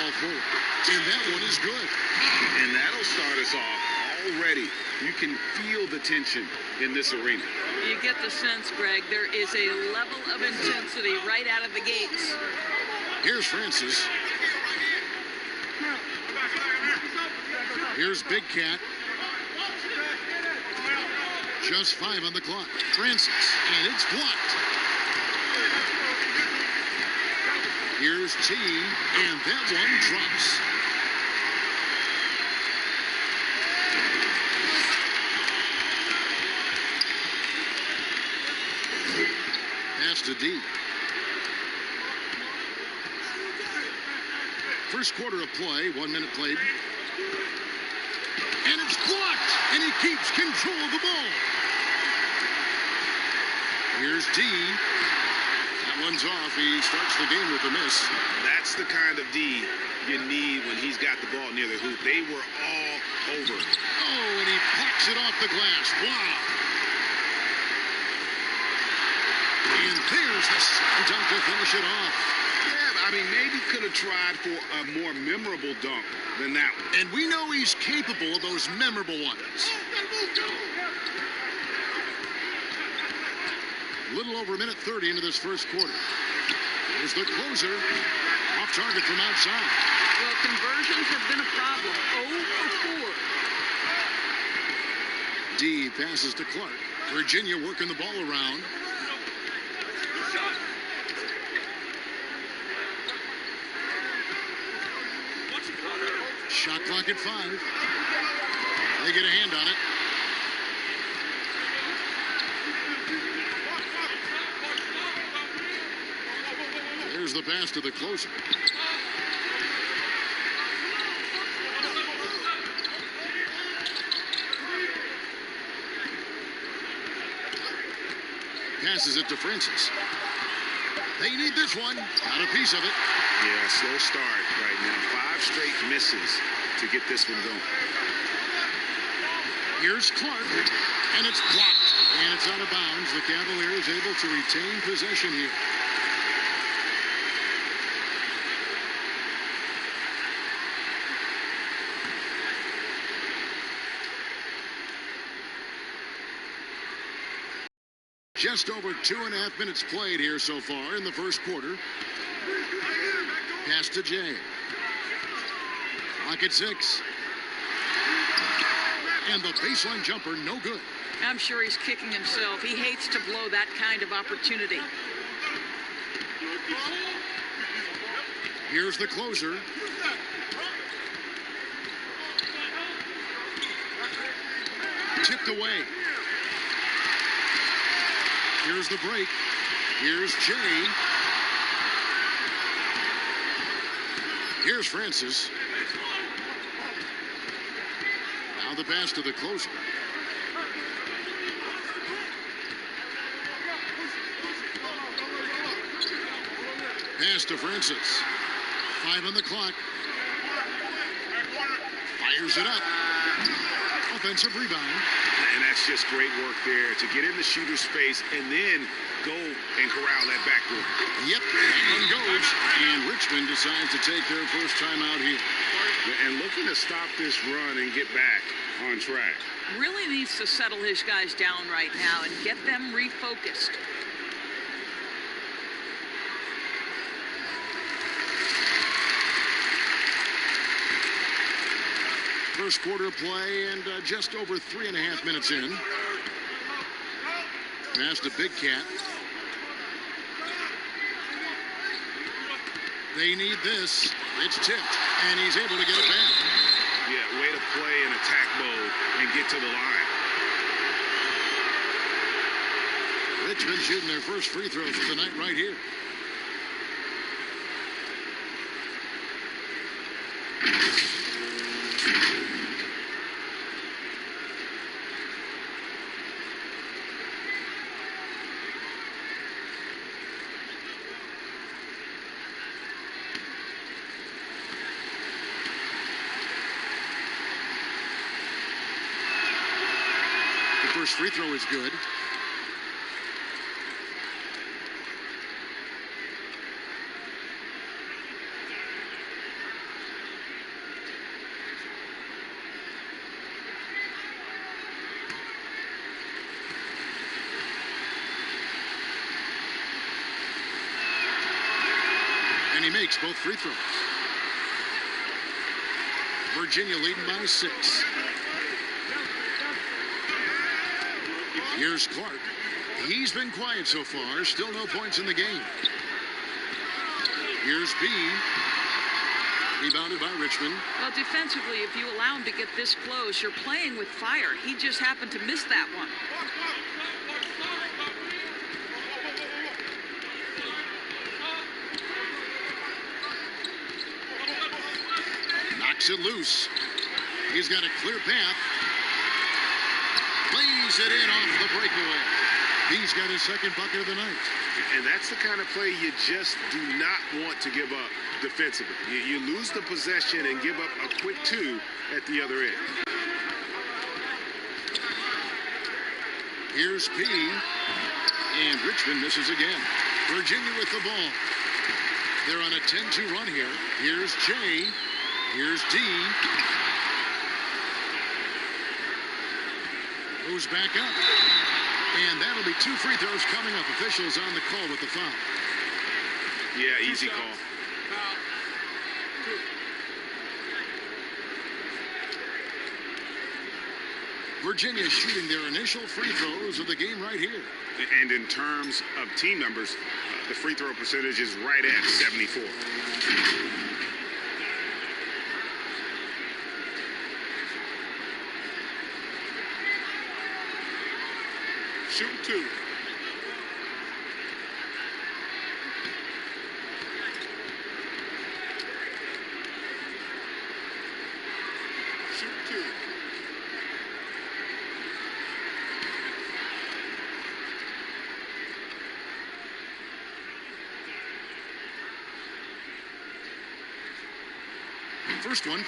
ball forward. And that one is good. And that'll start us off already. You can feel the tension in this arena. You get the sense, Greg, there is a level of intensity right out of the gates. Here's Francis. Here's Big Cat. Just 5 on the clock. Francis, and it's blocked. Here's T, and that one drops. Pass to D. First quarter of play, 1 minute played. And it's blocked, and he keeps control of the ball. Here's D. That one's off. He starts the game with a miss. That's the kind of D you need when he's got the ball near the hoop. They were all over. Oh, and he packs it off the glass. Wow. And there's the slam dunk to finish it off. Yeah, I mean, maybe could have tried for a more memorable dunk than that one. And we know he's capable of those memorable ones. A little over a minute 30 into this first quarter. Here's the closer. Off target from outside. Well, conversions have been a problem. 0 for 4. D passes to Clark. Virginia working the ball around. Shot clock at 5. They get a hand on it. There's the pass to the closer. Passes it to Francis. They need this one. Got a piece of it. Yeah, slow start right now. 5 straight misses to get this one going. Here's Clark, and it's blocked. And it's out of bounds. The Cavaliers able to retain possession here. Just over 2.5 minutes played here so far in the first quarter. Pass to Jay. Clock at 6. And the baseline jumper, no good. I'm sure he's kicking himself. He hates to blow that kind of opportunity. Here's the closer. Tipped away. Here's the break. Here's Jay. Here's Francis. Now the pass to the closer. Pass to Francis. 5 on the clock. Fires it up. Offensive rebound. And that's just great work there to get in the shooter space and then go and corral that backboard. Yep, that one goes. And Richmond decides to take their first time out here. And looking to stop this run and get back on track. Really needs to settle his guys down right now and get them refocused. First quarter of play and just over 3.5 minutes in. Pass to Big Cat. They need this. It's tipped, and he's able to get it back. Yeah, way to play in attack mode and get to the line. Richmond shooting their first free throws of the night right here. First free throw is good. he makes both free throws. Virginia leading by 6. Here's Clark. He's been quiet so far. Still no points in the game. Here's B. Rebounded by Richmond. Well, defensively, if you allow him to get this close, you're playing with fire. He just happened to miss that one. Knocks it loose. He's got a clear path. Lays it in off the breakaway. He's got his second bucket of the night. And that's the kind of play you just do not want to give up defensively. You lose the possession and give up a quick 2 at the other end. Here's P. And Richmond misses again. Virginia with the ball. They're on a 10-2 run here. Here's J. Here's D. Moves back up. And that'll be 2 free throws coming up. Officials on the call with the foul. Yeah, easy call. Virginia shooting their initial free throws of the game right here. And in terms of team numbers, the free throw percentage is right at 74. Shoot 2. Shoot 2. First one.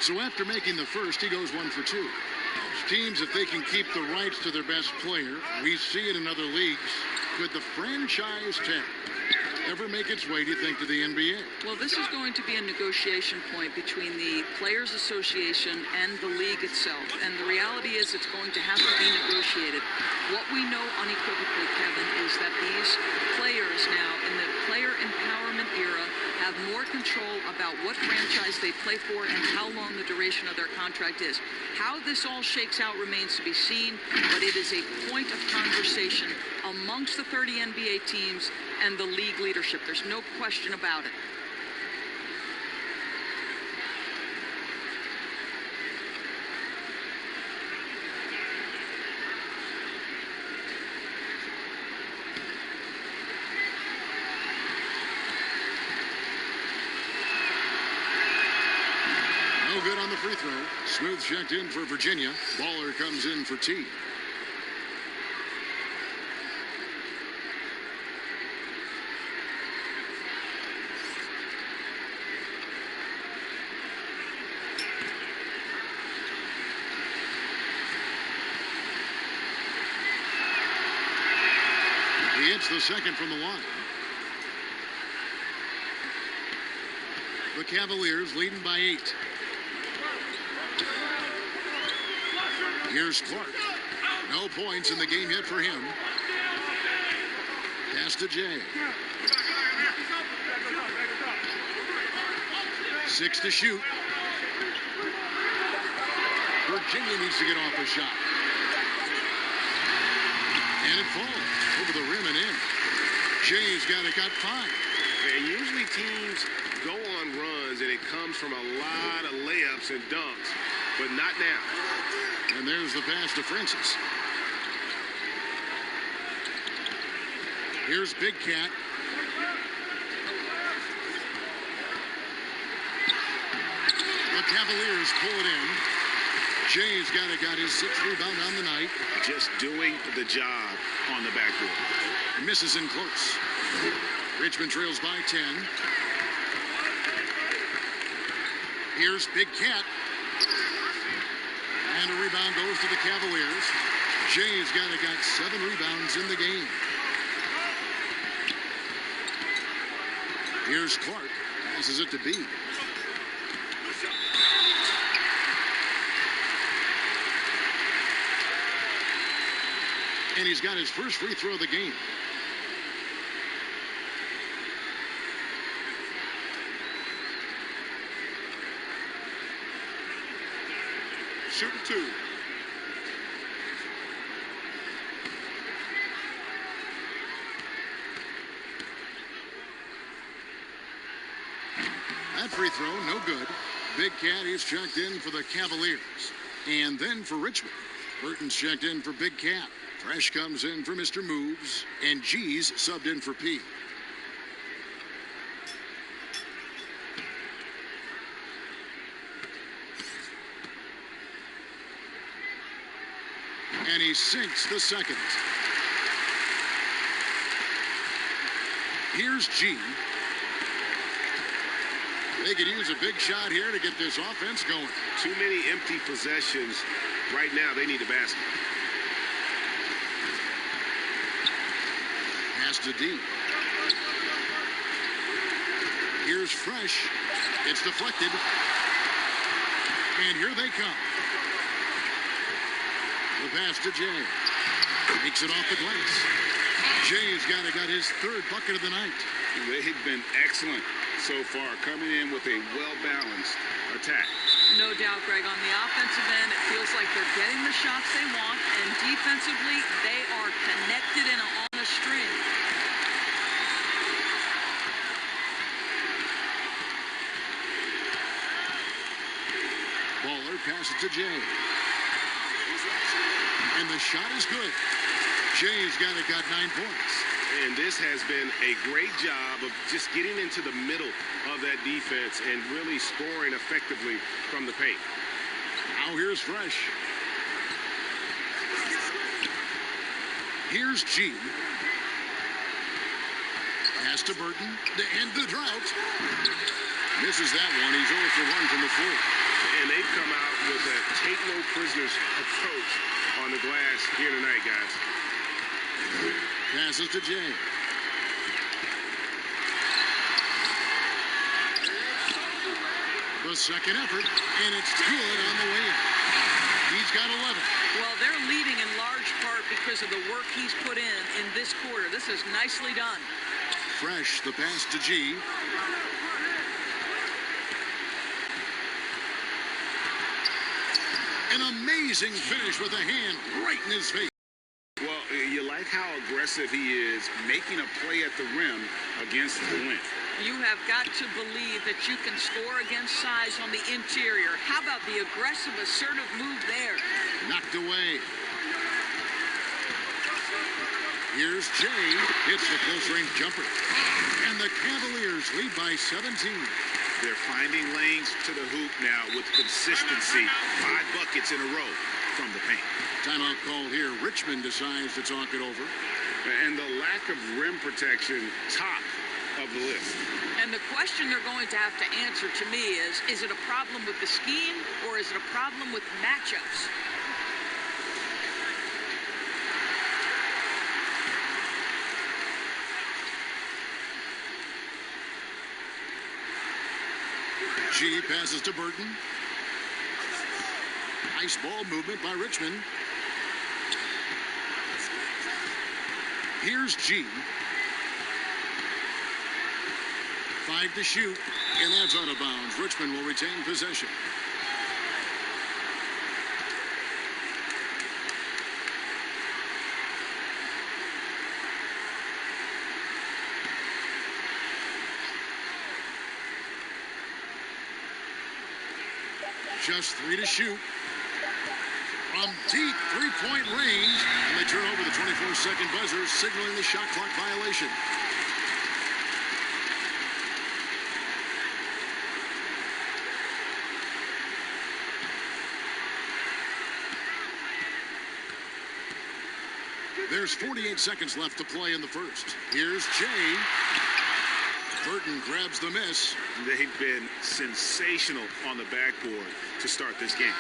So after making the first, he goes 1 for 2. Teams, if they can keep the rights to their best player, we see it in other leagues. Could the franchise tag ever make its way, do you think, to the NBA? Well, this is going to be a negotiation point between the Players Association and the league itself. And the reality is it's going to have to be negotiated. What we know unequivocally, Kevin, is that these players now in the player empowerment era have more control about what franchise they play for and how long the duration of their contract is. How this all shakes out remains to be seen, but it is a point of conversation amongst the 30 NBA teams and the league leadership. There's no question about it. No good on the free throw. Smooth checked in for Virginia. Baller comes in for T. He hits the second from the line. The Cavaliers leading by 8. Here's Clark. No points in the game yet for him. Pass to Jay. 6 to shoot. Virginia needs to get off a shot. And it falls over the rim and in. Jay's got 5. And usually teams go on runs and it comes from a lot of layups and dunks, but not now. And there's the pass to Francis. Here's Big Cat. The Cavaliers pull it in. Jay's got his 6th rebound on the night. Just doing the job on the backboard. Misses in close. Richmond trails by 10. Here's Big Cat. rebound goes to the Cavaliers. Jay's got 7 rebounds in the game. Here's Clark. Passes it to B. And he's got his first free throw of the game. Shooting 2. That free throw, no good. Big Cat is checked in for the Cavaliers. And then for Richmond, Burton's checked in for Big Cat. Fresh comes in for Mr. Moves. And G's subbed in for P. And he sinks the second. Here's G. They could use a big shot here to get this offense going. Too many empty possessions. Right now, they need a basket. Pass to D. Here's Fresh. It's deflected. And here they come. The pass to Jay. Makes it off the glass. Jay's got his 3rd bucket of the night. They've been excellent so far, coming in with a well-balanced attack. No doubt, Greg. On the offensive end, it feels like they're getting the shots they want, and defensively, they are connected and on a string. Baller passes to Jay. And the shot is good. Jay's got 9 points. And this has been a great job of just getting into the middle of that defense and really scoring effectively from the paint. Now here's Fresh. Here's G. Pass to Burton to end the drought. Misses that one. He's 0 for 1 from the floor. And they've come out with a take no prisoners approach on the glass here tonight, guys. Passes to Jay. The second effort, and it's good on the way in. He's got 11. Well, they're leading in large part because of the work he's put in this quarter. This is nicely done. Fresh, the pass to G. An amazing finish with a hand right in his face. Well, you like how aggressive he is, making a play at the rim against the length. You have got to believe that you can score against size on the interior. How about the aggressive, assertive move there? Knocked away. Here's Jay. Hits the close-range jumper. And the Cavaliers lead by 17. They're finding lanes to the hoop now with consistency. 5 buckets in a row from the paint. Timeout call here. Richmond decides to talk it over. And the lack of rim protection, top of the list. And the question they're going to have to answer to me is it a problem with the scheme or is it a problem with matchups? G passes to Burton. Nice ball movement by Richmond. Here's G. 5 to shoot, and that's out of bounds. Richmond will retain possession. Just 3 to shoot. From deep three-point range. And they turn over the 24-second buzzer, signaling the shot clock violation. There's 48 seconds left to play in the first. Here's Jay. Burton grabs the miss. They've been sensational on the backboard to start this game.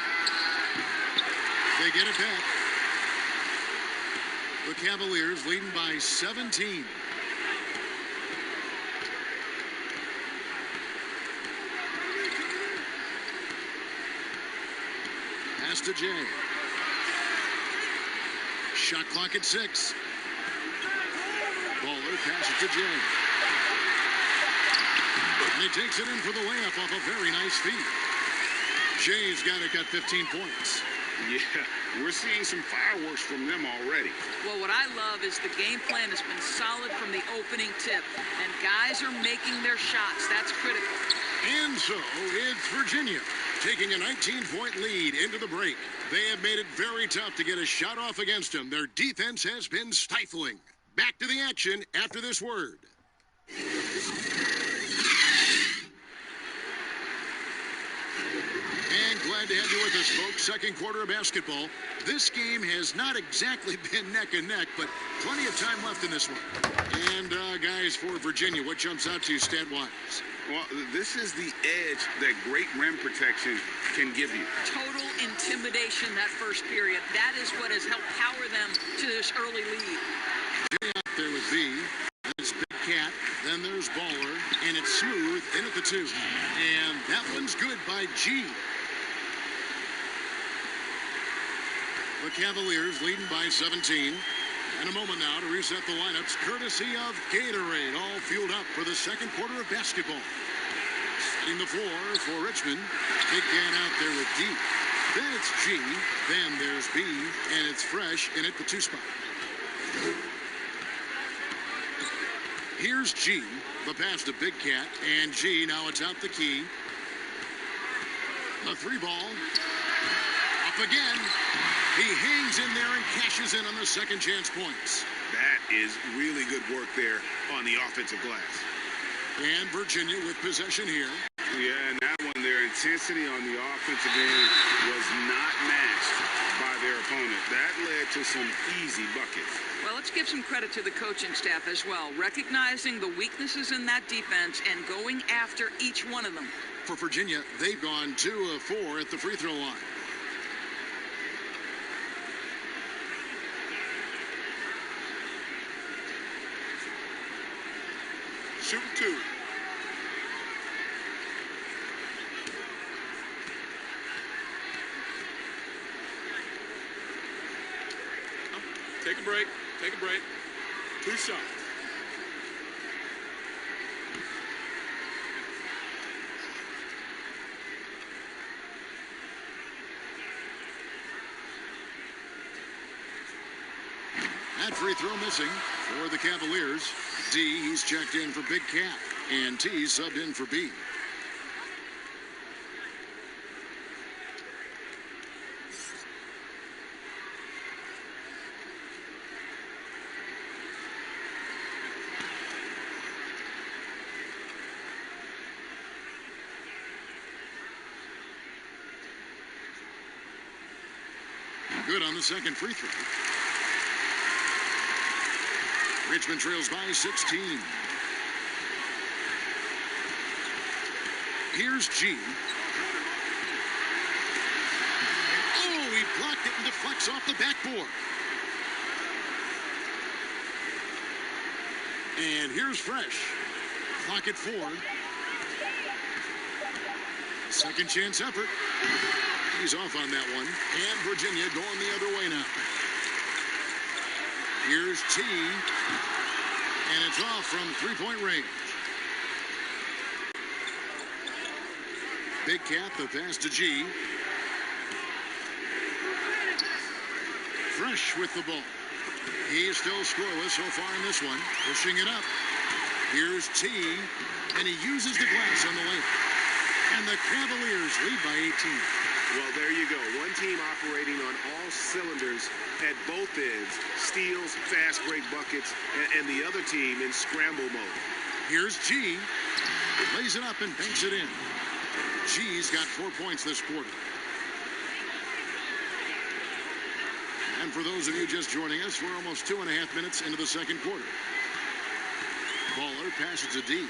They get it back. The Cavaliers leading by 17. Pass to Jay. Shot clock at 6. Baller passes to Jay. And he takes it in for the layup off a very nice feed. Jay's got 15 points. Yeah, we're seeing some fireworks from them already. Well, what I love is the game plan has been solid from the opening tip, and guys are making their shots. That's critical. And so it's Virginia taking a 19-point lead into the break. They have made it very tough to get a shot off against them. Their defense has been stifling. Back to the action after this word. And glad to have you with us, folks. Second quarter of basketball. This game has not exactly been neck and neck, but plenty of time left in this one. And, guys, for Virginia, what jumps out to you stat-wise? Well, this is the edge that great rim protection can give you. Total intimidation that first period. That is what has helped power them to this early lead. Out there with B. That's Big Cat. Then there's Baller. And it's Smooth in at the 2. And that one's good by G. The Cavaliers leading by 17. And a moment now to reset the lineups, courtesy of Gatorade, all fueled up for the second quarter of basketball. Setting the floor for Richmond. Big Cat out there with D. Then it's G. Then there's B. And it's Fresh in at the 2 spot. Here's G. The pass to Big Cat. And G now it's out the key. The 3 ball. Up again. He hangs in there and cashes in on the second chance points. That is really good work there on the offensive glass. And Virginia with possession here. Yeah, and that one, their intensity on the offensive end was not matched by their opponent. That led to some easy buckets. Well, let's give some credit to the coaching staff as well, recognizing the weaknesses in that defense and going after each one of them. For Virginia, they've gone 2 of 4 at the free throw line. Shoot 2. Take a break. Take a break. 2 shots. That free throw missing for the Cavaliers. D, he's checked in for Big Cat. And T subbed in for B. Good on the second free throw. Richmond trails by 16. Here's G. Oh, he blocked it and deflects off the backboard. And here's Fresh. Clock at 4. Second chance effort. He's off on that one. And Virginia going the other way now. Here's T. And it's off from 3-point range. Big Cat, the pass to G. Fresh with the ball. He's still scoreless so far in this one. Pushing it up. Here's T. And he uses the glass on the layup. And the Cavaliers lead by 18. Well, there you go. One team operating on all cylinders at both ends. Steals, fast break buckets, and the other team in scramble mode. Here's G. Lays it up and banks it in. G's got 4 points this quarter. And for those of you just joining us, we're almost 2.5 minutes into the second quarter. Baller passes to D.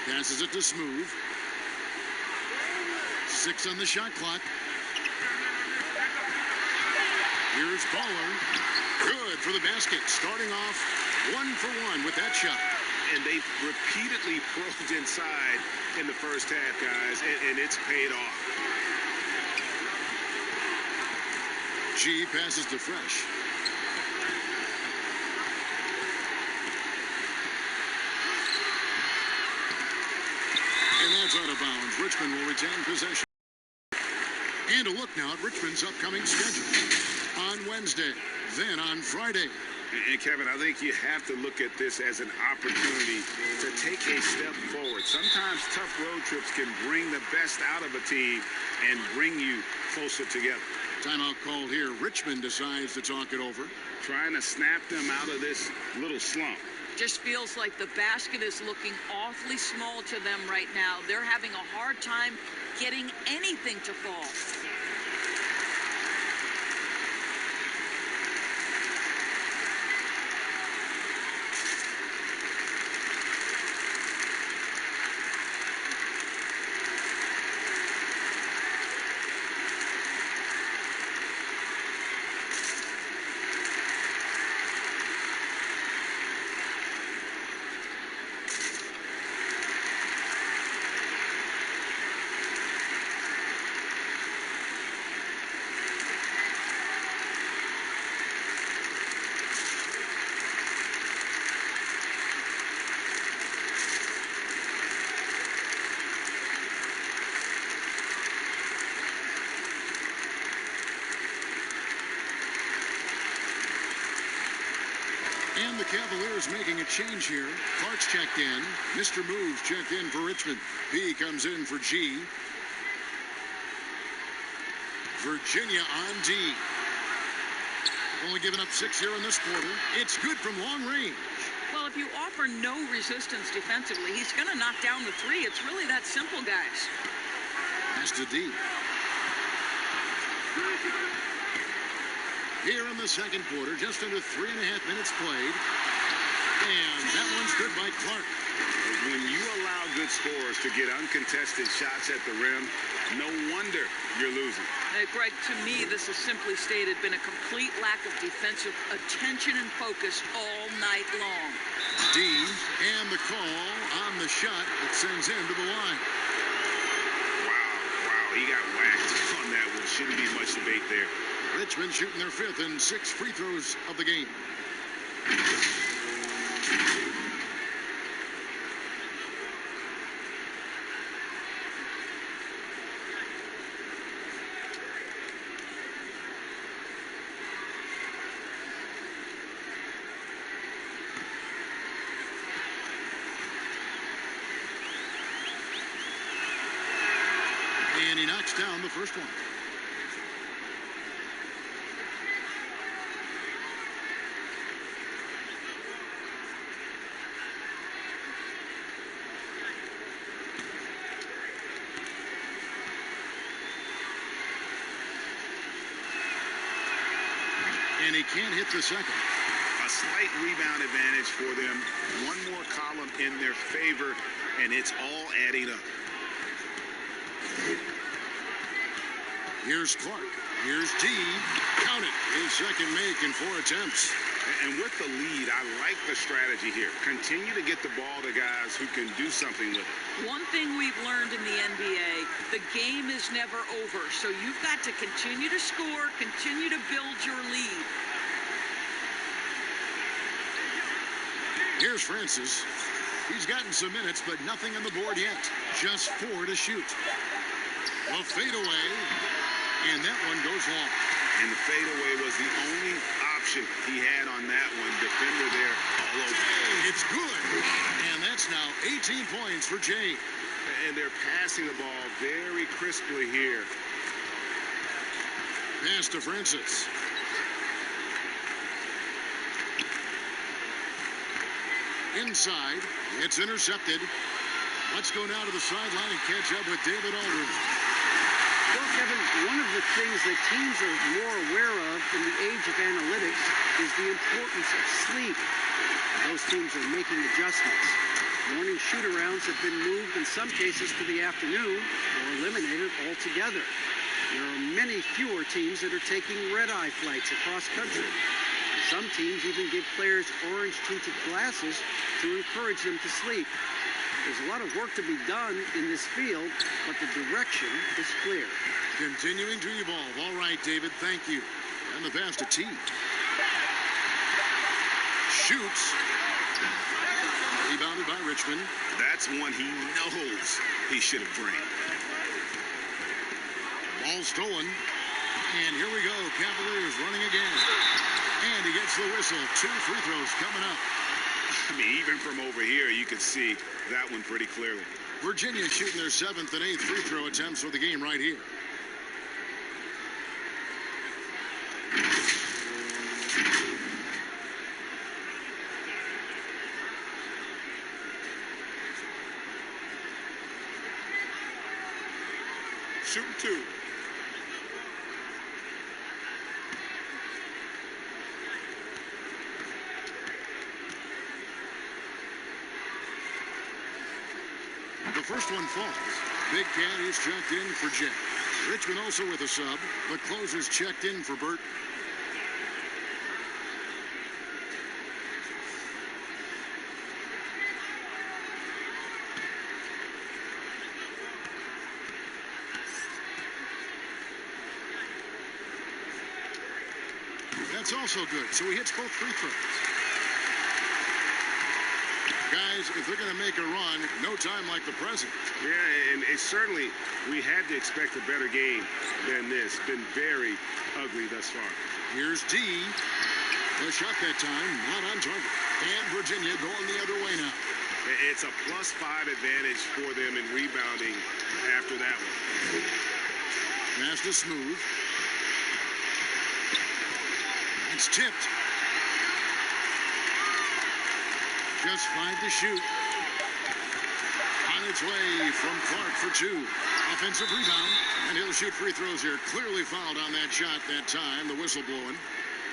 Passes it to Smooth. 6 on the shot clock. Here's Baller. Good for the basket. Starting off 1 for 1 with that shot. And they repeatedly probed inside in the first half, guys, and it's paid off. G passes to Fresh. And that's out of bounds. Richmond will retain possession. And a look now at Richmond's upcoming schedule. On Wednesday, then on Friday. And Kevin, I think you have to look at this as an opportunity to take a step forward. Sometimes tough road trips can bring the best out of a team and bring you closer together. Timeout called here. Richmond decides to talk it over. Trying to snap them out of this little slump. Just feels like the basket is looking awfully small to them right now. They're having a hard time getting anything to fall. And the Cavaliers making a change here. Clark's checked in. Mr. Moves checked in for Richmond. B comes in for G. Virginia on D. Only giving up 6 here in this quarter. It's good from long range. Well, if you offer no resistance defensively, he's going to knock down the three. It's really that simple, guys. Pass to D. Here in the second quarter, just under 3.5 minutes played. And that one's good by Clark. When you allow good scorers to get uncontested shots at the rim, no wonder you're losing. Greg, to me, this is simply stated been a complete lack of defensive attention and focus all night long. D and the call on the shot that sends him to the line. Wow, he got whacked on that one. Shouldn't be much debate there. Richmond shooting their 5th and 6th free throws of the game. And he knocks down the first one. And he can't hit the second. A slight rebound advantage for them. One more column in their favor, and it's all adding up. Here's Clark. Here's D. Count it. His second make in 4 attempts. And with the lead, I like the strategy here. Continue to get the ball to guys who can do something with it. One thing we've learned in the NBA, the game is never over. So you've got to continue to score, continue to build your lead. Here's Francis. He's gotten some minutes, but nothing on the board yet. Just 4 to shoot. A fadeaway, and that one goes long. And the fadeaway was the only option he had on that one. Defender there all over. It's good. And that's now 18 points for Jay. And they're passing the ball very crisply here. Pass to Francis. Inside. It's intercepted. Let's go now to the sideline and catch up with David Aldridge. Well, Kevin, one of the things that teams are more aware of in the age of analytics is the importance of sleep. Those teams are making adjustments. Morning shoot-arounds have been moved in some cases to the afternoon or eliminated altogether. There are many fewer teams that are taking red-eye flights across country. Some teams even give players orange-tinted glasses to encourage them to sleep. There's a lot of work to be done in this field, but the direction is clear. Continuing to evolve. All right, David, thank you. And the pass to T. Shoots. Rebounded by Richmond. That's one he knows he should have drained. Ball stolen. And here we go. Cavaliers running again. And he gets the whistle. 2 free throws coming up. I mean, even from over here, you could see that one pretty clearly. Virginia shooting their 7th and 8th free throw attempts for the game right here. Shooting 2. The first one falls. Big Cat is checked in for Jet. Richmond also with a sub. The closer's checked in for Burt. That's also good. So he hits both free throws. Guys, if they're going to make a run, no time like the present. Yeah, and it certainly, we had to expect a better game than this. Been very ugly thus far. Here's T. The shot that time, not on target. And Virginia going the other way now. It's a +5 advantage for them in rebounding after that one. Pass to Smooth. It's tipped. Just 5 to shoot. On its way from Clark for 2. Offensive rebound. And he'll shoot free throws here. Clearly fouled on that shot that time. The whistle blowing.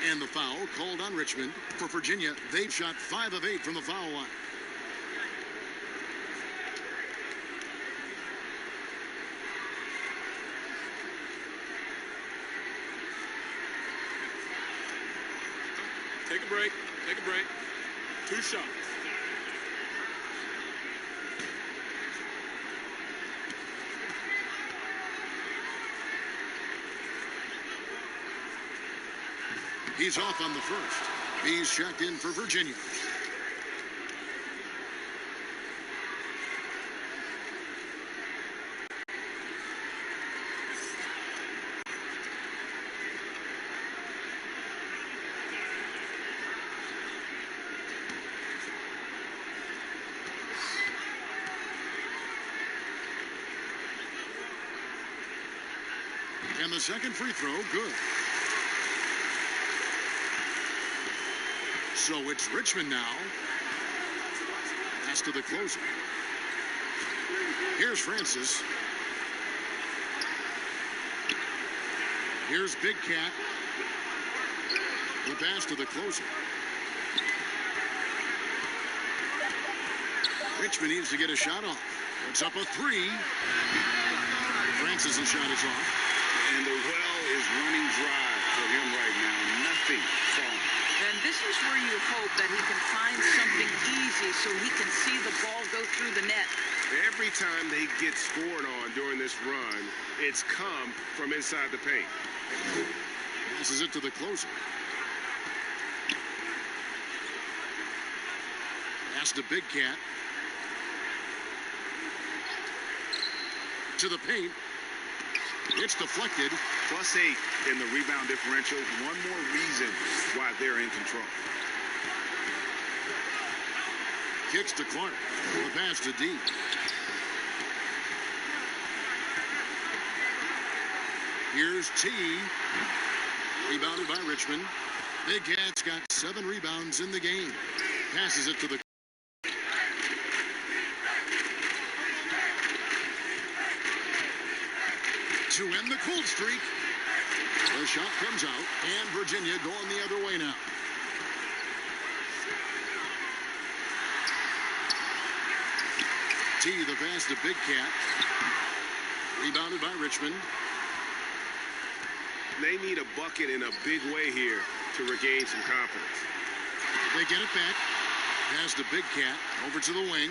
And the foul called on Richmond. For Virginia, they've shot 5 of 8 from the foul line. Take a break. Take a break. 2 shots. He's off on the first. He's checked in for Virginia. And the second free throw, good. So it's Richmond now. Pass to the closer. Here's Francis. Here's Big Cat. The pass to the closer. Richmond needs to get a shot off. It's up a 3. Francis' shot is off. And the well is running dry for him right now. Nothing falling. And this is where you hope that he can find something easy so he can see the ball go through the net. Every time they get scored on during this run, it's come from inside the paint. Passes it to the closer. Pass to Big Cat. To the paint. It's deflected. +8 in the rebound differential. One more reason why they're in control. Kicks to Clark. The pass to D. Here's T. Rebounded by Richmond. Big Cat's got 7 rebounds in the game. Passes it to the to end the cold streak. The shot comes out, and Virginia going the other way now. T, the pass to Big Cat. Rebounded by Richmond. They need a bucket in a big way here to regain some confidence. They get it back. Pass to Big Cat. Over to the wing.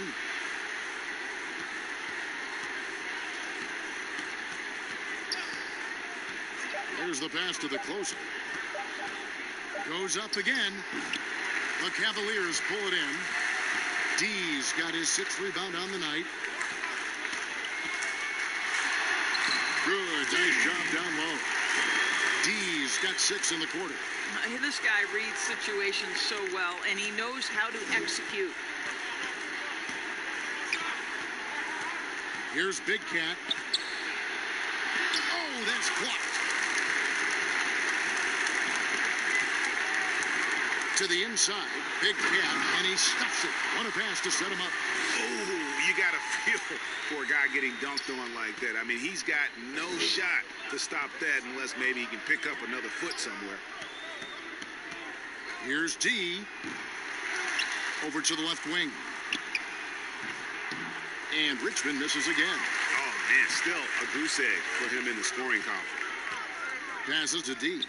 Here's the pass to the closer. Goes up again. The Cavaliers pull it in. D's got his 6th rebound on the night. Good. Nice job down low. D's got 6 in the quarter. This guy reads situations so well, and he knows how to execute. Here's Big Cat. Oh, that's blocked. To the inside, Big Cat, and he stuffs it. What a pass to set him up. Oh, you got to feel for a guy getting dunked on like that. I mean, he's got no shot to stop that unless maybe he can pick up another foot somewhere. Here's D. Over to the left wing. And Richmond misses again. Oh, man, still a goose egg for him in the scoring column. Passes to D.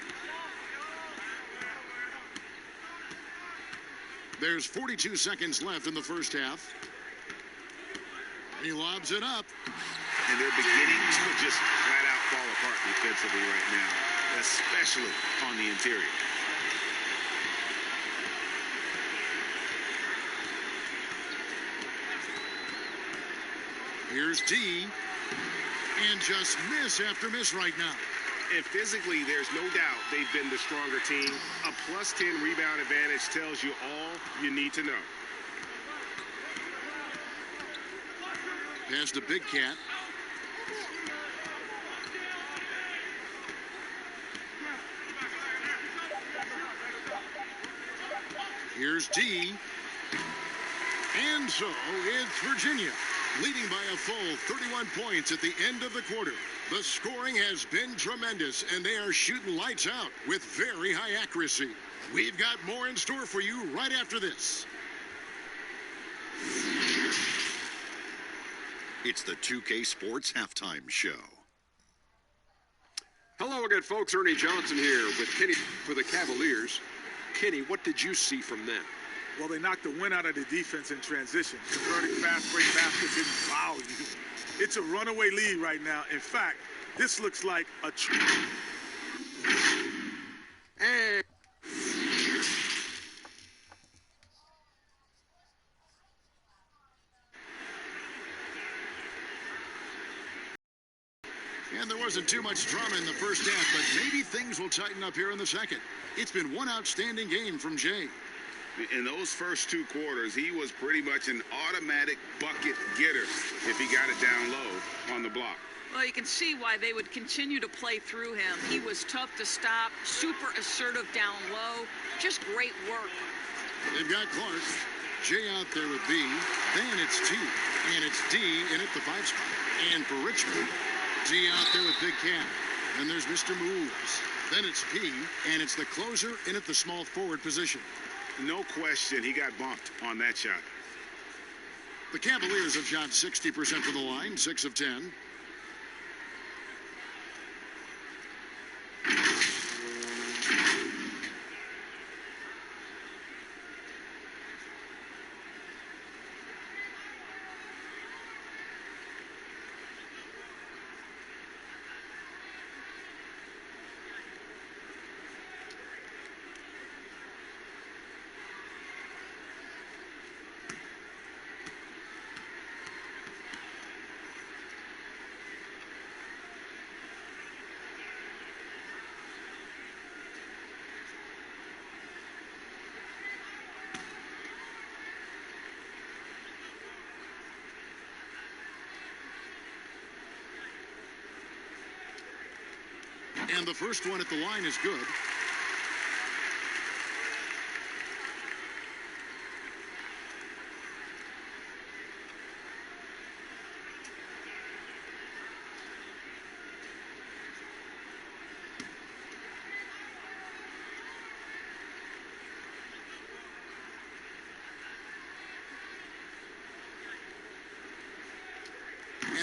There's 42 seconds left in the first half. He lobs it up. And they're beginning to just flat out fall apart defensively right now, especially on the interior. Here's D. And just miss after miss right now. And physically, there's no doubt they've been the stronger team. A +10 rebound advantage tells you all you need to know. Pass to Big Cat. Here's D. And so it's Virginia, leading by a full 31 points at the end of the quarter. The scoring has been tremendous, and they are shooting lights out with very high accuracy. We've got more in store for you right after this. It's the 2K Sports Halftime Show. Hello again, folks. Ernie Johnson here with Kenny for the Cavaliers. Kenny, what did you see from them? Well, they knocked the wind out of the defense in transition. Converting fast break basket didn't foul you. It's a runaway lead right now. In fact, this looks like a... And And there wasn't too much drama in the first half, but maybe things will tighten up here in the second. It's been one outstanding game from Jay. In those first 2 quarters, he was pretty much an automatic bucket getter if he got it down low on the block. Well, you can see why they would continue to play through him. He was tough to stop, super assertive down low. Just great work. They've got Clark. Jay out there with B. Then it's T. And it's D in at the 5 spot. And for Richmond, D out there with Big Cat. And there's Mr. Moves. Then it's P. And it's the closer in at the small forward position. No question, he got bumped on that shot. The Cavaliers have shot 60% from the line, 6 of 10. And the first one at the line is good.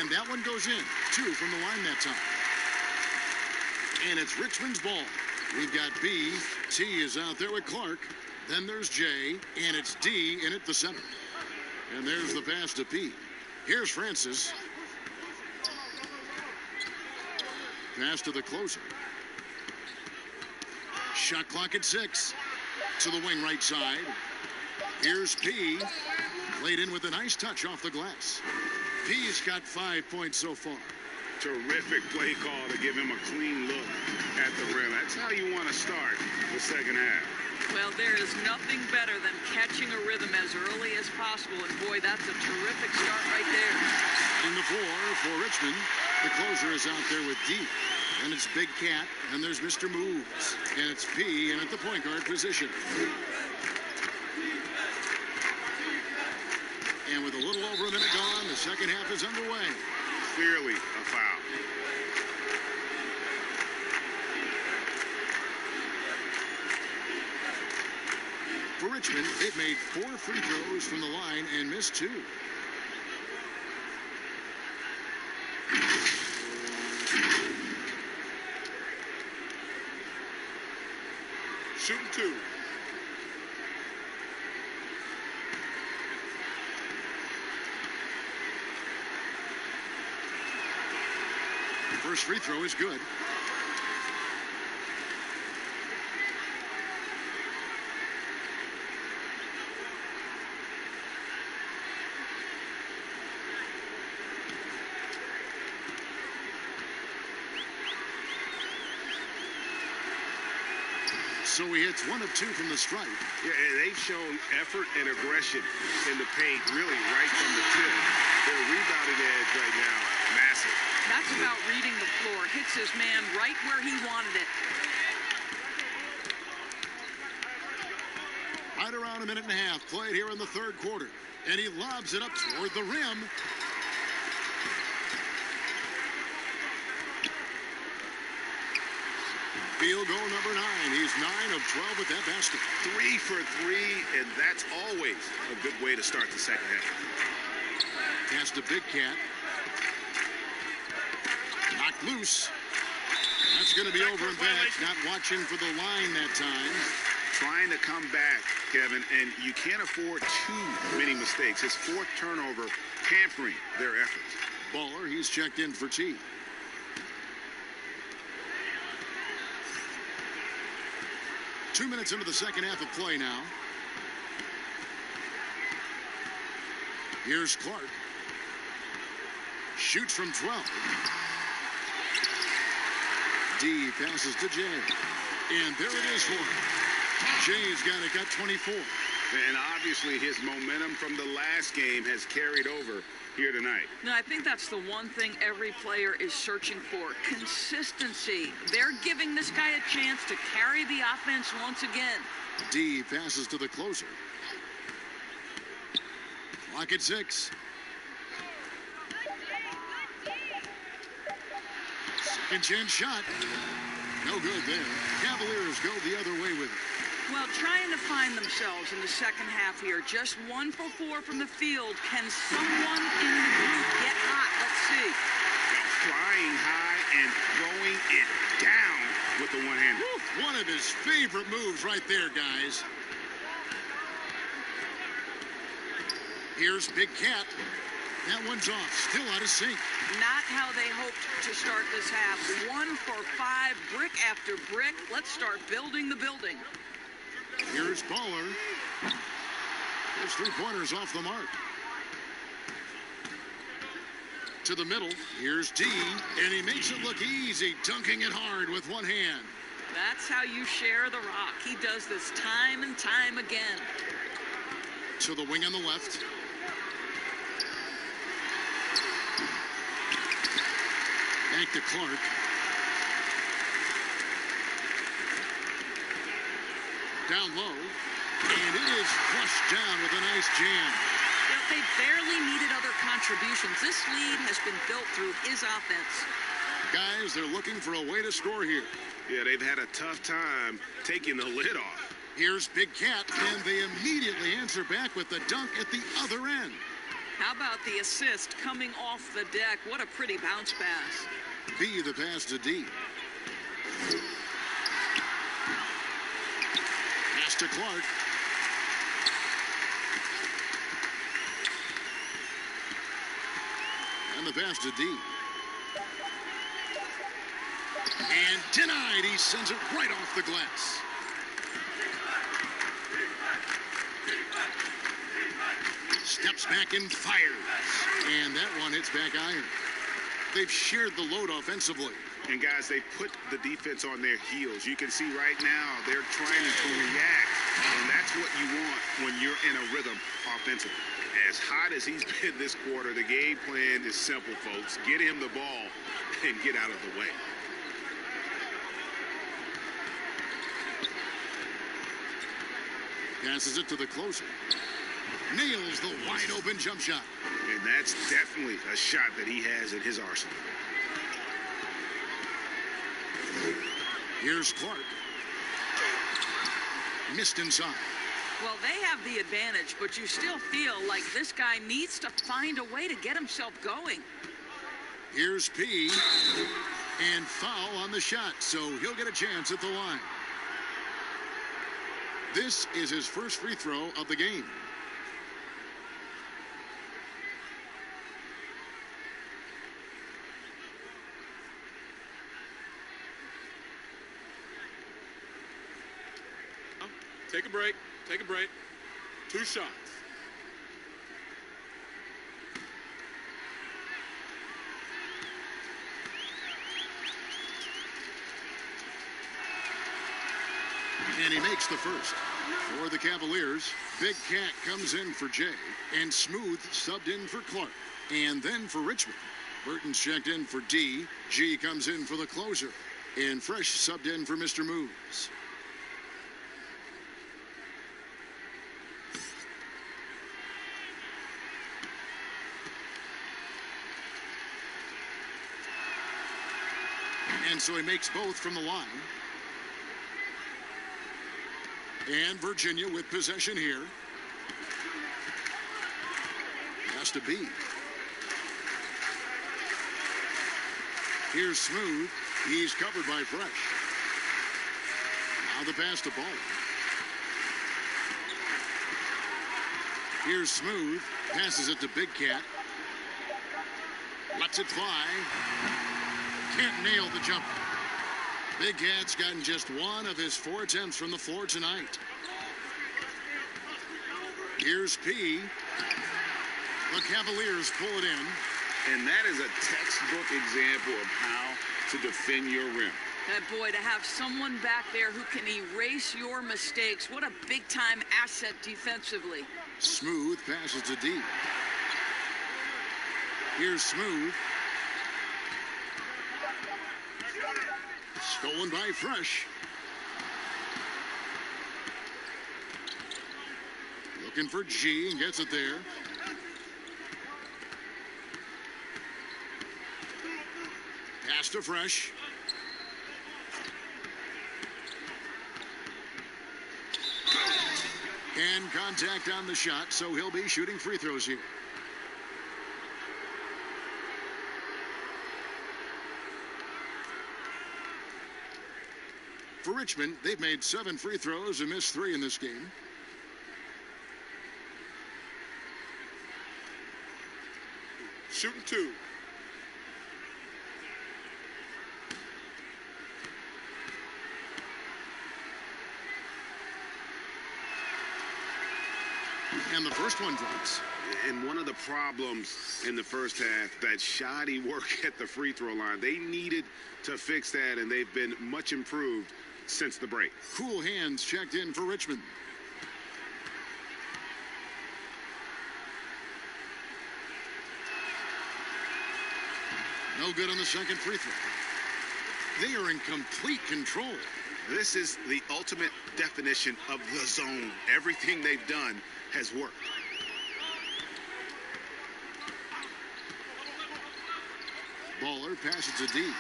And that one goes in. 2 from the line that time. And it's Richmond's ball. We've got B. T is out there with Clark. Then there's J. And it's D in at the center. And there's the pass to P. Here's Francis. Pass to the closer. Shot clock at 6. To the wing right side. Here's P. Laid in with a nice touch off the glass. P's got 5 points so far. Terrific play call to give him a clean look at the rim. That's how you want to start the second half. Well, there is nothing better than catching a rhythm as early as possible. And boy, that's a terrific start right there. In the 4 for Richmond. The closer is out there with D. And it's Big Cat. And there's Mr. Moves. And it's P in at the point guard position. And with a little over a minute gone, the second half is underway. Clearly a foul. For Richmond, they've made 4 free throws from the line and missed 2. Shooting 2. First free throw is good. So he hits 1 of 2 from the stripe. Yeah, and they've shown effort and aggression in the paint, really right from the tip. Their rebounding edge right now, massive. That's about reading the floor. Hits his man right where he wanted it. Right around a minute and a half played here in the third quarter. And he lobs it up toward the rim. Field goal number 9. He's 9 of 12 with that basket. 3 for 3, and that's always a good way to start the second half. Pass to Big Cat. Knocked loose. That's going to be over and back. Not watching for the line that time. Trying to come back, Kevin, and you can't afford too many mistakes. His 4th turnover hampering their efforts. Baller, he's checked in for T. Two minutes into the second half of play now. Here's Clark. Shoots from 12. D passes to Jay. And there it is for him. Jay's got 24. And obviously his momentum from the last game has carried over here tonight. No, I think that's the one thing every player is searching for. Consistency. They're giving this guy a chance to carry the offense once again. D passes to the closer. Clock at 6. Second chance shot. No good there. Cavaliers go the other way with it. Well, trying to find themselves in the second half here. Just 1 for 4 from the field. Can someone in the group get hot? Let's see. Flying high and throwing it down with the one-hander. One of his favorite moves right there, guys. Here's Big Cat. That one's off. Still out of sync. Not how they hoped to start this half. 1 for 5, brick after brick. Let's start building the building. Here's Baller. There's 3-pointers off the mark. To the middle. Here's D. And he makes it look easy, dunking it hard with one hand. That's how you share the rock. He does this time and time again. To the wing on the left. Back to Clark. Down low. And it is flushed down with a nice jam. They barely needed other contributions. This lead has been built through his offense. Guys, they're looking for a way to score here. Yeah, they've had a tough time taking the lid off. Here's Big Cat, and they immediately answer back with the dunk at the other end. How about the assist coming off the deck? What a pretty bounce pass. B, the pass to D. Pass to Clark. And the pass to D. And denied. He sends it right off the glass. Steps back and fires. And that one hits back iron. They've shared the load offensively. And guys, they put the defense on their heels. You can see right now they're trying to react. And that's what you want when you're in a rhythm offensively. As hot as he's been this quarter, the game plan is simple, folks. Get him the ball and get out of the way. Passes it to the closer. Nails the wide open jump shot. And that's definitely a shot that he has in his arsenal. Here's Clark. Missed inside. Well, they have the advantage, but you still feel like this guy needs to find a way to get himself going. Here's P. And foul on the shot, so he'll get a chance at the line. This is his first free throw of the game. Take a break. Take a break. 2 shots. And he makes the first. For the Cavaliers, Big Cat comes in for Jay, and Smooth subbed in for Clark. And then for Richmond, Burton's checked in for D. G comes in for the closer. And Fresh subbed in for Mr. Moves. And so he makes both from the line. And Virginia with possession here. Has to be. Here's Smooth. He's covered by Fresh. Now the pass to Ball. Here's Smooth. Passes it to Big Cat. Lets it fly. Can't nail the jumper. Big Cat's gotten just one of his 4 attempts from the floor tonight. Here's P. The Cavaliers pull it in. And that is a textbook example of how to defend your rim. That boy, to have someone back there who can erase your mistakes, what a big-time asset defensively. Smooth passes to D. Here's Smooth. Stolen by Fresh. Looking for G and gets it there. Pass to Fresh. And contact on the shot, so he'll be shooting free throws here. For Richmond, they've made 7 free throws and missed 3 in this game. Shooting 2. And the first one drops. And one of the problems in the first half, that shoddy work at the free throw line. They needed to fix that, and they've been much improved since the break. Cool hands checked in for Richmond. No good on the second free throw. They are in complete control. This is the ultimate definition of the zone. Everything they've done has worked. Baller passes to D.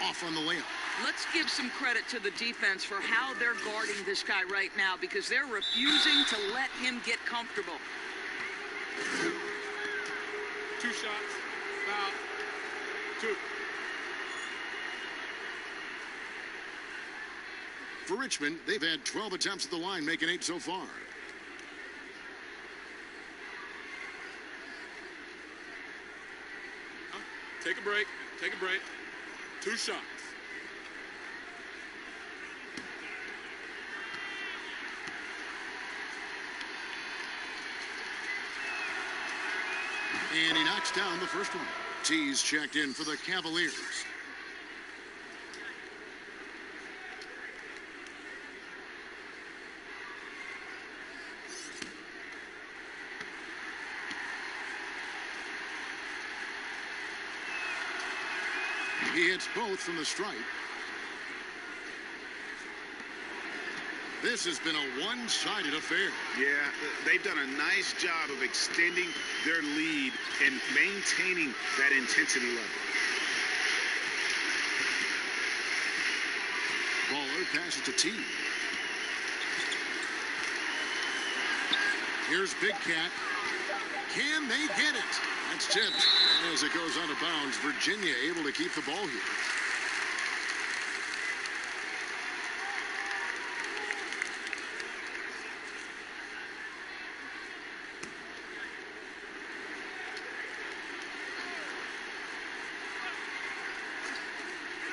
Off on the layup. Let's give some credit to the defense for how they're guarding this guy right now, because they're refusing to let him get comfortable. 2 shots. Foul. 2. For Richmond, they've had 12 attempts at the line, making 8 so far. Take a break. Take a break. 2 shots. And he knocks down the first one. T's checked in for the Cavaliers. He hits both from the stripe. This has been a one-sided affair. Yeah, they've done a nice job of extending their lead and maintaining that intensity level. Baller passes to T. Here's Big Cat. Can they get it? That's tipped. And as it goes out of bounds, Virginia able to keep the ball here.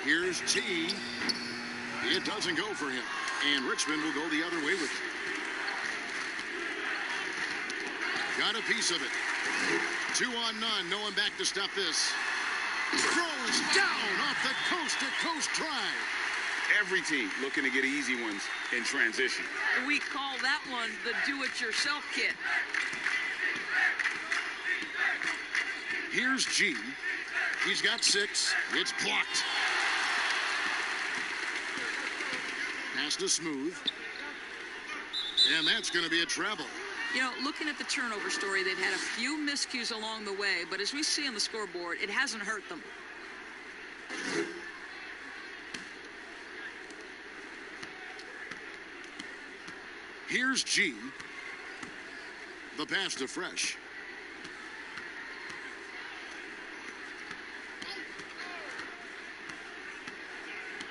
Here's T. It doesn't go for him. And Richmond will go the other way with it. Got a piece of it. 2 on none. No one back to stop this. Throws down off the coast-to-coast drive. Every team looking to get easy ones in transition. We call that one the do-it-yourself kit. Here's G. He's got 6. It's blocked. Pass to Smooth. And that's going to be a treble. You know, looking at the turnover story, they've had a few miscues along the way, but as we see on the scoreboard, it hasn't hurt them. Here's G. The pass to Fresh.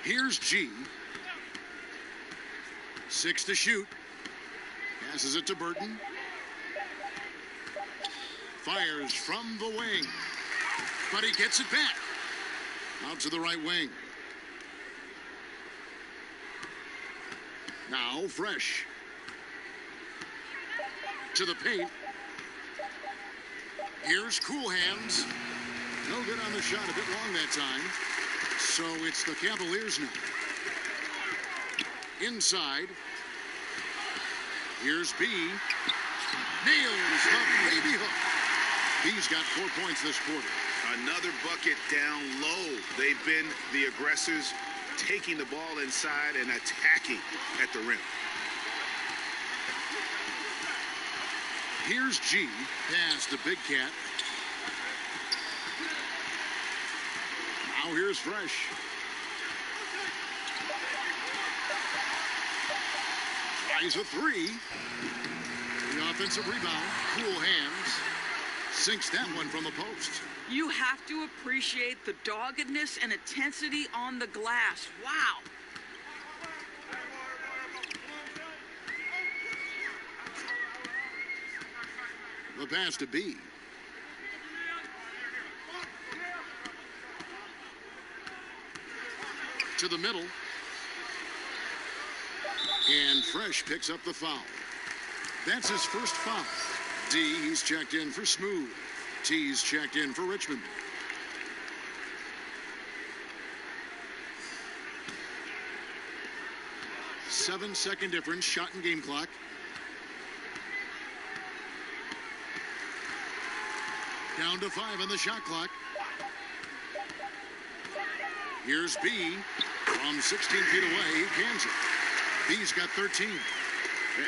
Here's G. 6 to shoot. Passes it to Burton. Fires from the wing. But he gets it back. Out to the right wing. Now Fresh. To the paint. Here's Cool Hands. No good on the shot. A bit long that time. So it's the Cavaliers now. Inside. Here's B. Nails the baby hook. B's got 4 points this quarter. Another bucket down low. They've been the aggressors, taking the ball inside and attacking at the rim. Here's G. Pass to Big Cat. Now here's Fresh. Tries a 3. The offensive rebound. Cool Hands. Sinks that one from the post. You have to appreciate the doggedness and intensity on the glass. Wow. The pass to B. To the middle. And Fresh picks up the foul. That's his first foul. D, he's checked in for Smooth. T's checked in for Richmond. Seven-second difference, shot and game clock. Down to 5 on the shot clock. Here's B. From 16 feet away, he cans it. B's got 13.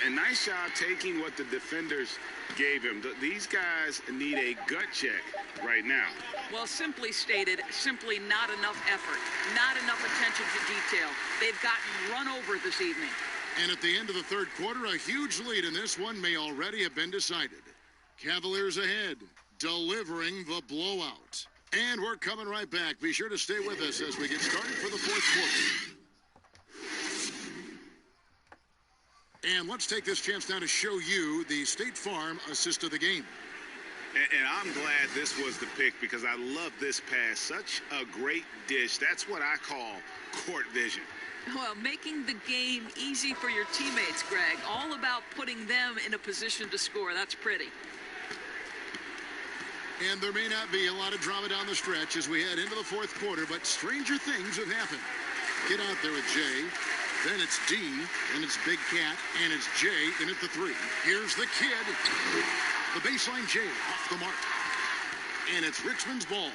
A nice job taking what the defenders gave him. These guys need a gut check right now. Well, simply stated, simply not enough effort, not enough attention to detail. They've gotten run over this evening. And at the end of the third quarter, a huge lead in this one may already have been decided. Cavaliers ahead. delivering the blowout. And we're coming right back. Be sure to stay with us as we get started for the fourth quarter. And let's take this chance now to show you the State Farm assist of the game. And I'm glad this was the pick because I love this pass. Such a great dish. That's what I call court vision. Well, making the game easy for your teammates, Greg. All about putting them in a position to score. That's pretty. And there may not be a lot of drama down the stretch as we head into the fourth quarter, but stranger things have happened. Get out there with Jay. Then it's D, then it's Big Cat, and it's Jay in at the 3. Here's the kid. The baseline Jay off the mark. And it's Richmond's ball.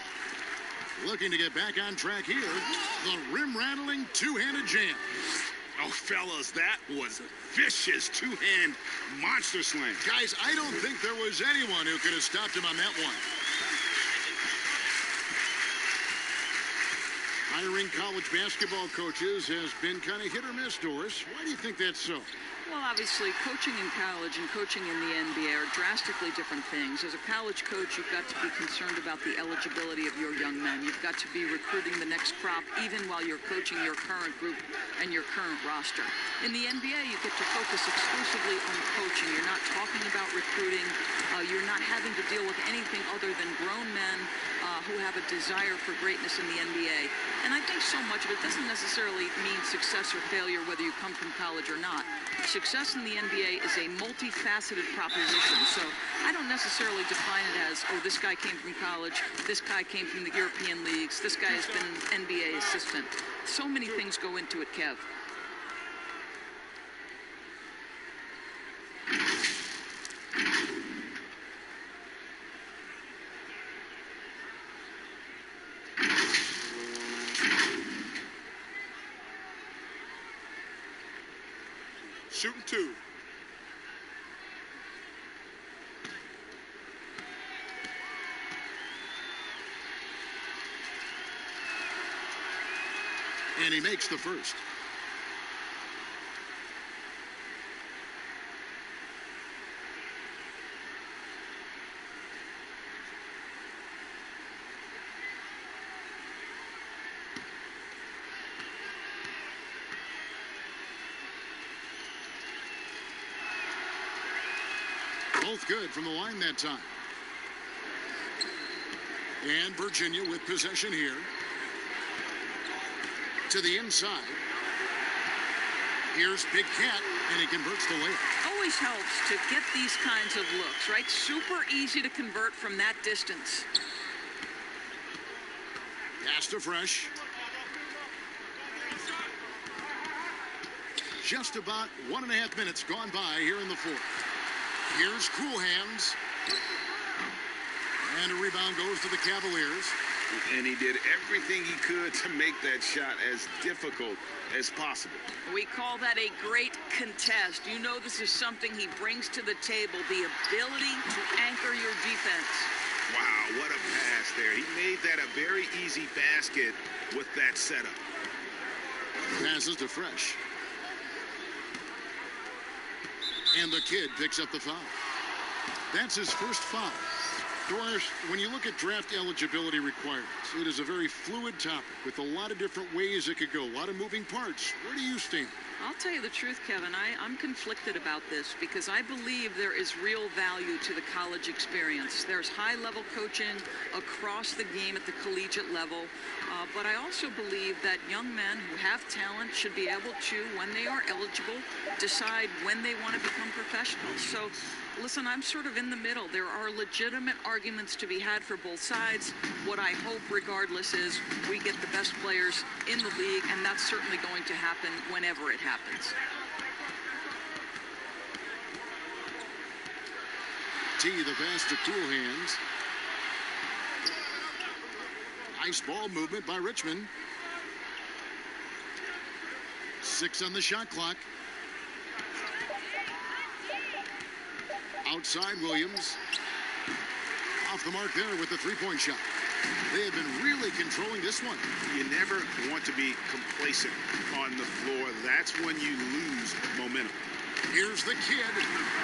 Looking to get back on track here. The rim-rattling two-handed jam. Oh, fellas, that was a vicious two-hand monster slam. Guys, I don't think there was anyone who could have stopped him on that one. Hiring college basketball coaches has been kind of hit or miss, Doris. Why do you think that's so? Well, obviously, coaching in college and coaching in the NBA are drastically different things. As a college coach, you've got to be concerned about the eligibility of your young men. You've got to be recruiting the next crop, even while you're coaching your current group and your current roster. In the NBA, you get to focus exclusively on coaching. You're not talking about recruiting. You're not having to deal with anything other than grown men who have a desire for greatness in the NBA. And I think so much of it doesn't necessarily mean success or failure, whether you come from college or not. Success in the NBA is a multifaceted proposition. So I don't necessarily define it as, oh, this guy came from college, this guy came from the European leagues, this guy has been an NBA assistant. So many things go into it, Kev. Shooting 2. And he makes the first. Both good from the line that time. And Virginia with possession here. To the inside. Here's Big Cat, and he converts the layup. Always helps to get these kinds of looks, right? Super easy to convert from that distance. Pass to Fresh. Just about 1.5 minutes gone by here in the fourth. Here's Cool Hands. And a rebound goes to the Cavaliers. And he did everything he could to make that shot as difficult as possible. We call that a great contest. You know this is something he brings to the table, the ability to anchor your defense. Wow, what a pass there. He made that a very easy basket with that setup. Passes to Fresh. And the kid picks up the foul. That's his first foul. Doris, when you look at draft eligibility requirements, it is a very fluid topic with a lot of different ways it could go, a lot of moving parts. Where do you stand? I'll tell you the truth, Kevin. I'm conflicted about this because I believe there is real value to the college experience. There's high-level coaching across the game at the collegiate level, but I also believe that young men who have talent should be able to, when they are eligible, decide when they want to become professionals. So, listen, I'm sort of in the middle. There are legitimate arguments to be had for both sides. What I hope, regardless, is we get the best players in the league, and that's certainly going to happen whenever it happens. T, the pass to Cool Hands. Nice ball movement by Richmond. 6 on the shot clock. Outside Williams. Off the mark there with the three-point shot. They have been really controlling this one. You never want to be complacent on the floor. That's when you lose momentum. Here's the kid.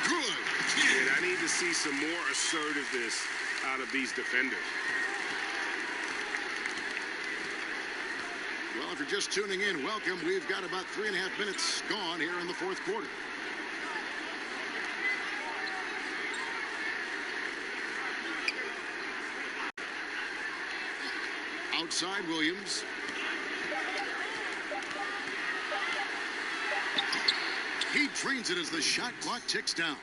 Good. Kid, I need to see some more assertiveness out of these defenders. Well, if you're just tuning in, welcome. We've got about 3.5 minutes gone here in the fourth quarter. Outside Williams. He trains it as the shot clock ticks down.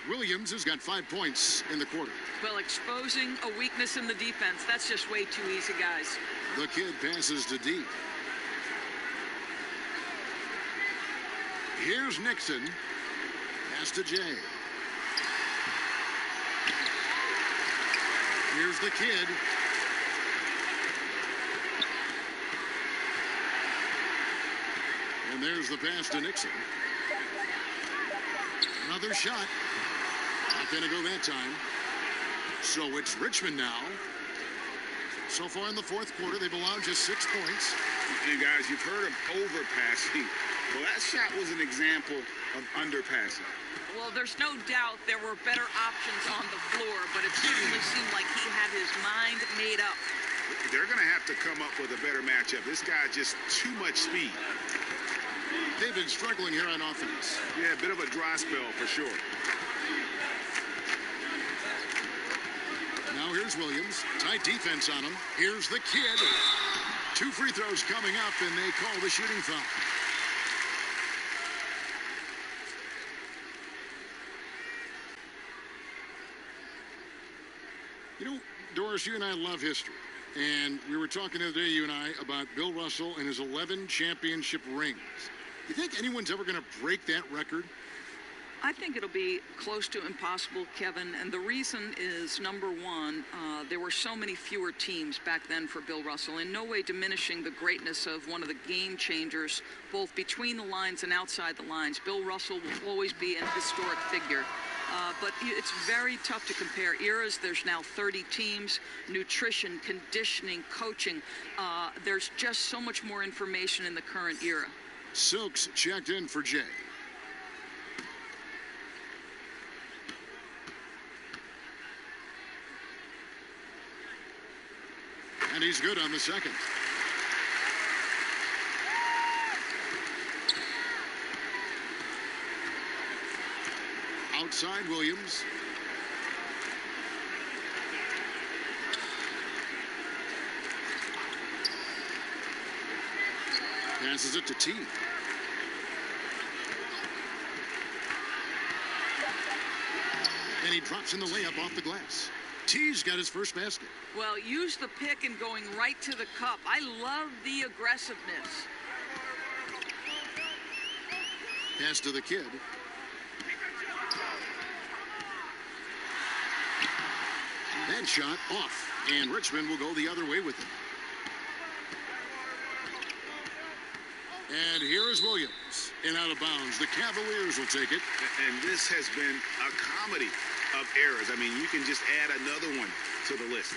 Williams has got 5 points in the quarter. Well, exposing a weakness in the defense, that's just way too easy, guys. The kid passes to D. Here's Nixon. Pass to Jay. Here's the kid. And there's the pass to Nixon. Another shot. Not going to go that time. So it's Richmond now. So far in the fourth quarter, they've allowed just 6 points. And guys, you've heard of overpassing. Well, that shot was an example of underpassing. Well, there's no doubt there were better options on the floor, but it certainly seemed like he had his mind made up. They're going to have to come up with a better matchup. This guy just too much speed. They've been struggling here on offense. Yeah, a bit of a dry spell for sure. Now here's Williams. Tight defense on him. Here's the kid. 2 free throws coming up, and they call the shooting foul. You know, Doris, you and I love history. And we were talking the other day, you and I, about Bill Russell and his 11 championship rings. You think anyone's ever going to break that record? I think it'll be close to impossible, Kevin, and the reason is, number one, there were so many fewer teams back then for Bill Russell, in no way diminishing the greatness of one of the game changers, both between the lines and outside the lines. Bill Russell will always be an historic figure. But it's very tough to compare eras. There's now 30 teams, nutrition, conditioning, coaching. There's just so much more information in the current era. Silks checked in for Jay. And he's good on the second. Outside Williams. Passes it to T. And he drops in the layup off the glass. T's got his first basket. Well, use the pick and going right to the cup. I love the aggressiveness. Pass to the kid. That shot off, and Richmond will go the other way with it. And here is Williams, and out of bounds. The Cavaliers will take it. And this has been a comedy of errors. I mean, you can just add another one to the list.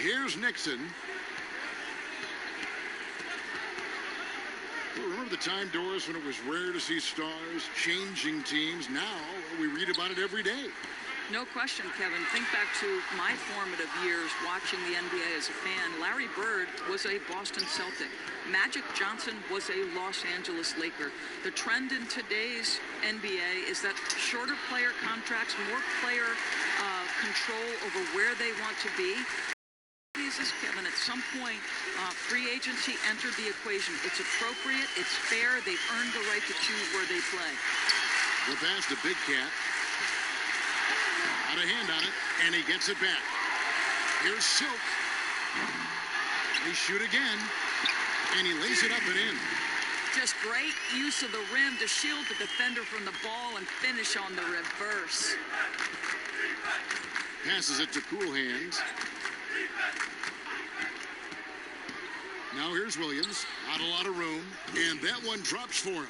Here's Nixon. Well, remember the time, Doris, when it was rare to see stars changing teams? Now we read about it every day. No question, Kevin. Think back to my formative years watching the NBA as a fan. Larry Bird was a Boston Celtic. Magic Johnson was a Los Angeles Laker. The trend in today's NBA is that shorter player contracts, more player control over where they want to be. Kevin, at some point, free agency entered the equation. It's appropriate, it's fair, they've earned the right to choose where they play. The pass to Big Cat. Out of hand on it, and he gets it back. Here's Silk. They shoot again, and he lays it up and in. Just great use of the rim to shield the defender from the ball and finish on the reverse. Passes it to Cool Hands. Now here's Williams. Not a lot of room, and that one drops for him.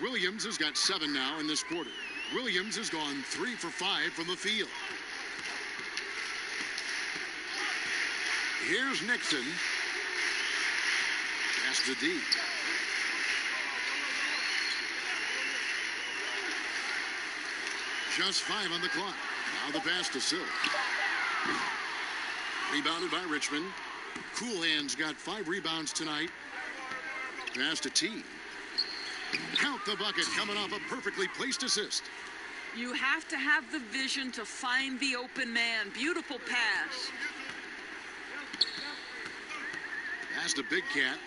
Williams has got 7 now in this quarter. Williams has gone 3 for 5 from the field. Here's Nixon. Pass to D. Just 5 on the clock. Now the pass to Silk. Rebounded by Richmond. Cool Hands got 5 rebounds tonight. Pass to T. Count the bucket coming off a perfectly placed assist. You have to have the vision to find the open man. Beautiful pass. Pass to Big Cat.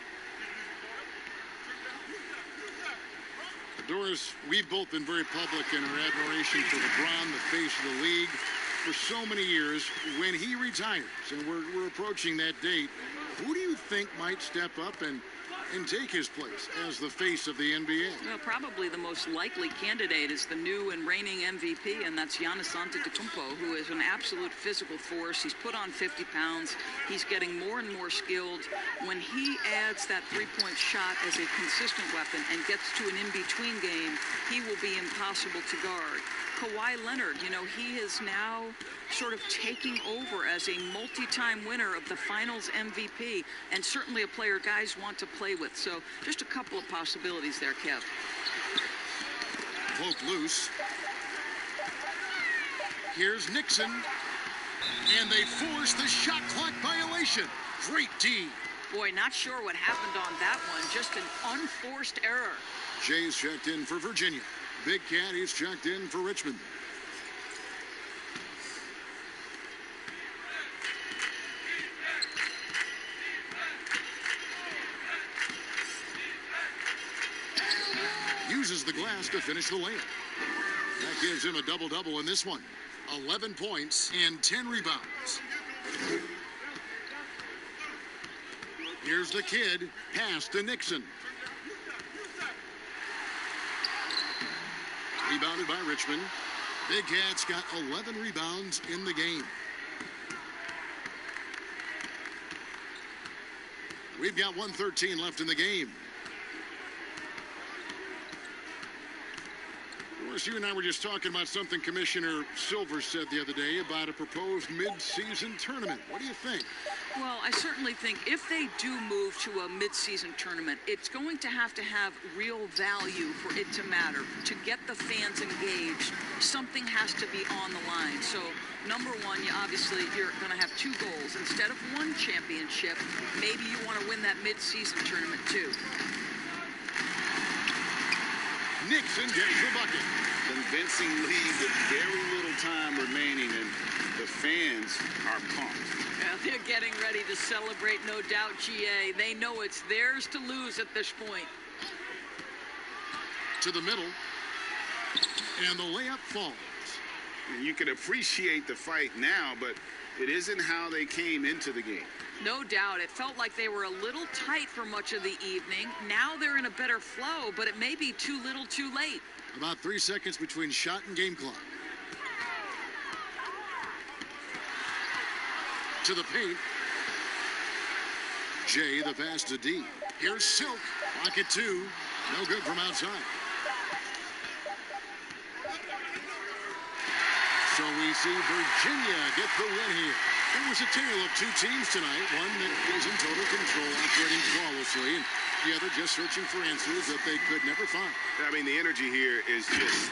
Doris, we've both been very public in our admiration for LeBron, the face of the league, for so many years. When he retires, and we're approaching that date, who do you think might step up and take his place as the face of the NBA? Well, probably the most likely candidate is the new and reigning MVP, and that's Giannis Antetokounmpo, who is an absolute physical force. He's put on 50 pounds. He's getting more and more skilled. When he adds that three-point shot as a consistent weapon and gets to an in-between game, he will be impossible to guard. Kawhi Leonard, you know, he is now sort of taking over as a multi-time winner of the Finals MVP, and certainly a player guys want to play with. So just a couple of possibilities there, Kev. Poke loose. Here's Nixon. And they force the shot clock violation. Great D. Boy, not sure what happened on that one. Just an unforced error. Jay's checked in for Virginia. Big Cat is checked in for Richmond. Uses the glass to finish the layup. That gives him a double-double in this one. 11 points and 10 rebounds. Here's the kid. Pass to Nixon. Rebounded by Richmond. Big Cat's got 11 rebounds in the game. We've got 1:13 left in the game. Of course, you and I were just talking about something Commissioner Silver said the other day about a proposed mid-season tournament. What do you think? Well, I certainly think if they do move to a mid-season tournament, it's going to have real value for it to matter. To get the fans engaged, something has to be on the line. So, number one, you're going to have 2 goals. Instead of 1 championship, maybe you want to win that mid-season tournament too. Nixon gets the bucket. Convincing lead with very little time remaining, and the fans are pumped. Yeah, they're getting ready to celebrate, no doubt, GA. They know it's theirs to lose at this point. To the middle, and the layup falls. You can appreciate the fight now, but it isn't how they came into the game. No doubt. It felt like they were a little tight for much of the evening. Now they're in a better flow, but it may be too little too late. About 3 seconds between shot and game clock. To the paint. Jay, the pass to D. Here's Silk. Pocket 2. No good from outside. So we see Virginia get the win here. It was a tale of 2 teams tonight. One that is in total control, operating flawlessly, and the other just searching for answers that they could never find. I mean, the energy here is just